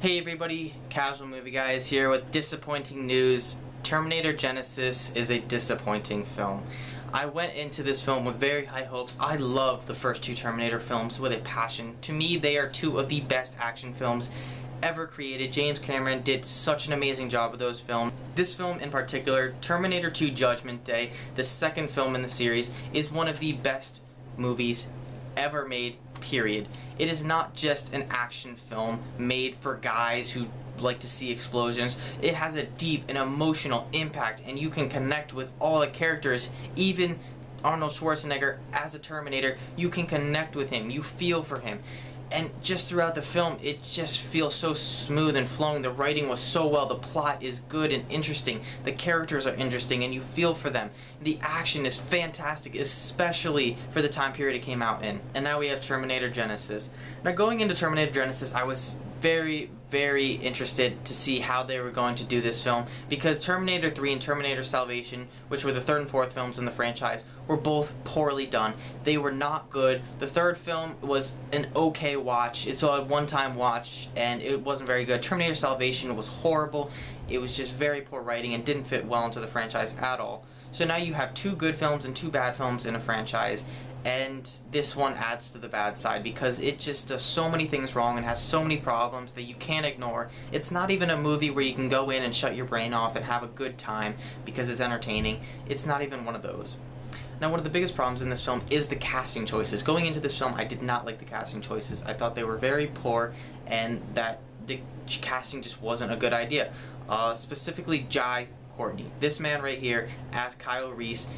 Hey everybody, Casual Movie Guys here with disappointing news. Terminator Genisys is a disappointing film. I went into this film with very high hopes. I love the first two Terminator films with a passion. To me, they are two of the best action films ever created. James Cameron did such an amazing job with those films. This film in particular, Terminator 2 Judgment Day, the second film in the series, is one of the best movies ever made, period. It is not just an action film made for guys who like to see explosions. It has a deep and emotional impact, and you can connect with all the characters. Even Arnold Schwarzenegger as a Terminator, you can connect with him, you feel for him. And just throughout the film, it just feels so smooth and flowing. The writing was so well, the plot is good and interesting, the characters are interesting and you feel for them. The action is fantastic, especially for the time period it came out in. And now we have Terminator Genisys. Now going into Terminator Genisys, I was very interested to see how they were going to do this film, because Terminator 3 and Terminator Salvation, which were the third and fourth films in the franchise, were both poorly done. They were not good. The third film was an okay watch. It's a one-time watch and it wasn't very good. Terminator Salvation was horrible. It was just very poor writing and didn't fit well into the franchise at all. So now you have two good films and two bad films in a franchise, and this one adds to the bad side because it just does so many things wrong and has so many problems that you can't ignore. It's not even a movie where you can go in and shut your brain off and have a good time because it's entertaining. It's not even one of those. Now, one of the biggest problems in this film is the casting choices. Going into this film, I did not like the casting choices. I thought they were very poor and that the casting just wasn't a good idea. Specifically, Jai Courtney. This man right here as Kyle Reese,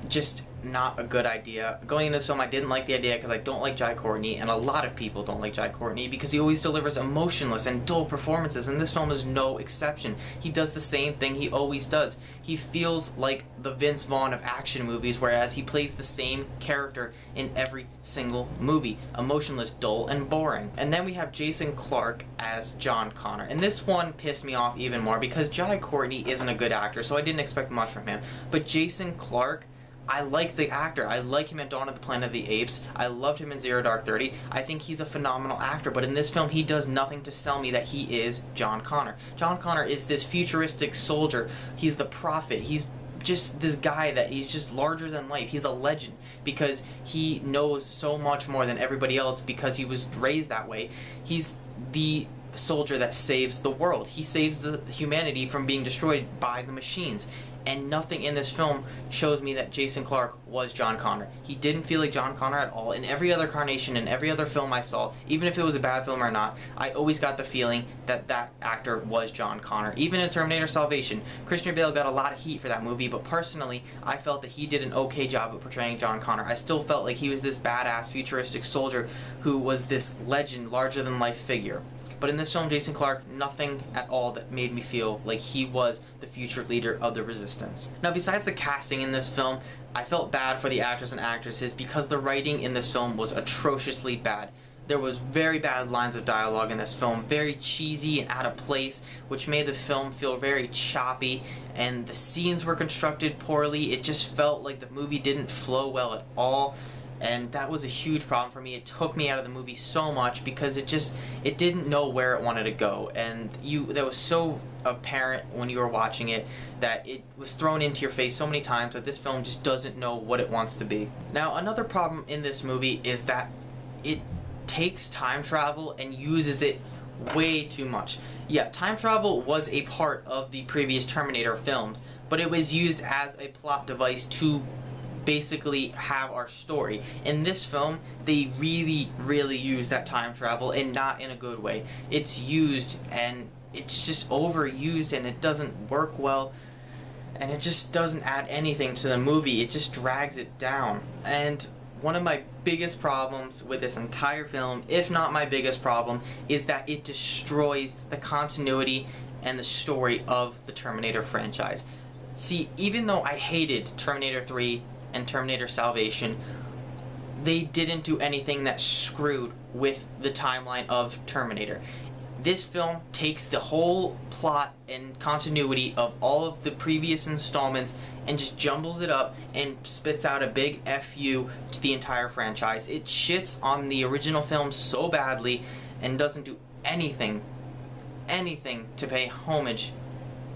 just not a good idea. Going into this film, I didn't like the idea because I don't like Jai Courtney, and a lot of people don't like Jai Courtney because he always delivers emotionless and dull performances, and this film is no exception. He does the same thing he always does. He feels like the Vince Vaughn of action movies, whereas he plays the same character in every single movie. Emotionless, dull, and boring. And then we have Jason Clarke as John Connor, and this one pissed me off even more because Jai Courtney isn't a good actor, so I didn't expect much from him. But Jason Clarke, I like the actor. I like him in Dawn of the Planet of the Apes. I loved him in Zero Dark 30. I think he's a phenomenal actor, but in this film he does nothing to sell me that he is John Connor. John Connor is this futuristic soldier. He's the prophet. He's just this guy that he's just larger than life. He's a legend because he knows so much more than everybody else because he was raised that way. He's the soldier that saves the world. He saves the humanity from being destroyed by the machines. And nothing in this film shows me that Jason Clarke was John Connor. He didn't feel like John Connor at all. In every other incarnation, in every other film I saw, even if it was a bad film or not, I always got the feeling that that actor was John Connor. Even in Terminator Salvation, Christian Bale got a lot of heat for that movie, but personally, I felt that he did an okay job of portraying John Connor. I still felt like he was this badass futuristic soldier who was this legend, larger-than-life figure. But in this film, Jason Clarke, nothing at all that made me feel like he was the future leader of the Resistance. Now, besides the casting in this film, I felt bad for the actors and actresses because the writing in this film was atrociously bad. There was very bad lines of dialogue in this film, very cheesy and out of place, which made the film feel very choppy, and the scenes were constructed poorly. It just felt like the movie didn't flow well at all. And that was a huge problem for me. It took me out of the movie so much because it didn't know where it wanted to go, and that was so apparent when you were watching it that it was thrown into your face so many times that this film just doesn't know what it wants to be. Now, another problem in this movie is that it takes time travel and uses it way too much. Yeah, time travel was a part of the previous Terminator films, but it was used as a plot device to basically have our story. In this film, they really use that time travel, and not in a good way. It's used and it's just overused and it doesn't work well, and it just doesn't add anything to the movie. It just drags it down. And one of my biggest problems with this entire film, if not my biggest problem, is that it destroys the continuity and the story of the Terminator franchise. See, even though I hated Terminator 3 and Terminator Salvation, they didn't do anything that screwed with the timeline of Terminator. This film takes the whole plot and continuity of all of the previous installments and just jumbles it up and spits out a big FU to the entire franchise. It shits on the original film so badly and doesn't do anything anything to pay homage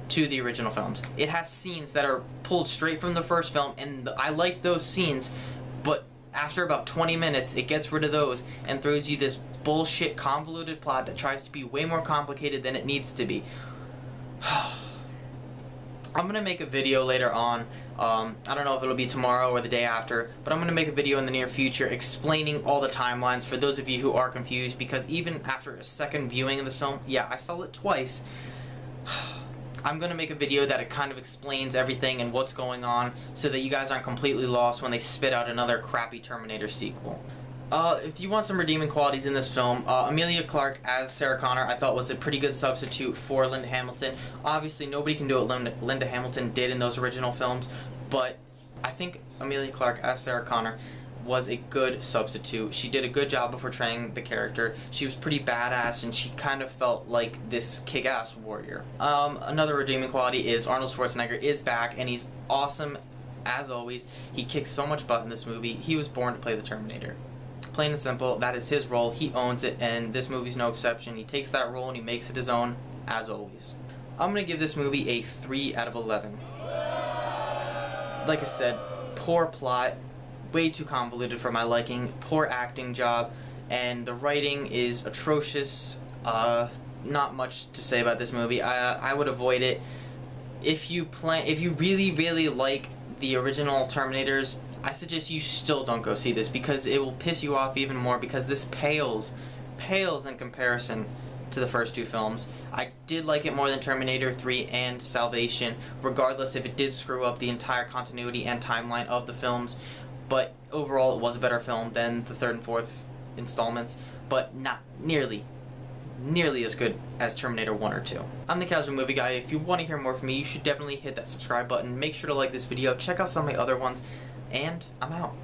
to the original films. It has scenes that are pulled straight from the first film, and I liked those scenes, but after about 20 minutes, it gets rid of those and throws you this bullshit convoluted plot that tries to be way more complicated than it needs to be. I'm gonna make a video later on, I don't know if it'll be tomorrow or the day after, but I'm gonna make a video in the near future explaining all the timelines for those of you who are confused, because even after a second viewing of the film, yeah, I saw it twice, I'm gonna make a video that it kind of explains everything and what's going on so that you guys aren't completely lost when they spit out another crappy Terminator sequel. If you want some redeeming qualities in this film, Emilia Clarke as Sarah Connor I thought was a pretty good substitute for Linda Hamilton. Obviously nobody can do what Linda Hamilton did in those original films, but I think Emilia Clarke as Sarah Connor was a good substitute. She did a good job of portraying the character. She was pretty badass and she kind of felt like this kick-ass warrior. Another redeeming quality is Arnold Schwarzenegger is back and he's awesome as always. He kicks so much butt in this movie. He was born to play the Terminator. Plain and simple, that is his role, he owns it, and this movie's no exception. He takes that role and he makes it his own, as always. I'm gonna give this movie a 3 out of 11. Like I said, poor plot, way too convoluted for my liking, poor acting job, and the writing is atrocious. Not much to say about this movie. I would avoid it. If you really like the original Terminators, I suggest you still don't go see this, because it will piss you off even more, because this pales in comparison to the first two films. I did like it more than Terminator 3 and Salvation, regardless if it did screw up the entire continuity and timeline of the films, but overall it was a better film than the third and fourth installments, but not nearly as good as Terminator 1 or 2. I'm the Casual Movie Guy. If you want to hear more from me, you should definitely hit that subscribe button. Make sure to like this video, check out some of my other ones, and I'm out.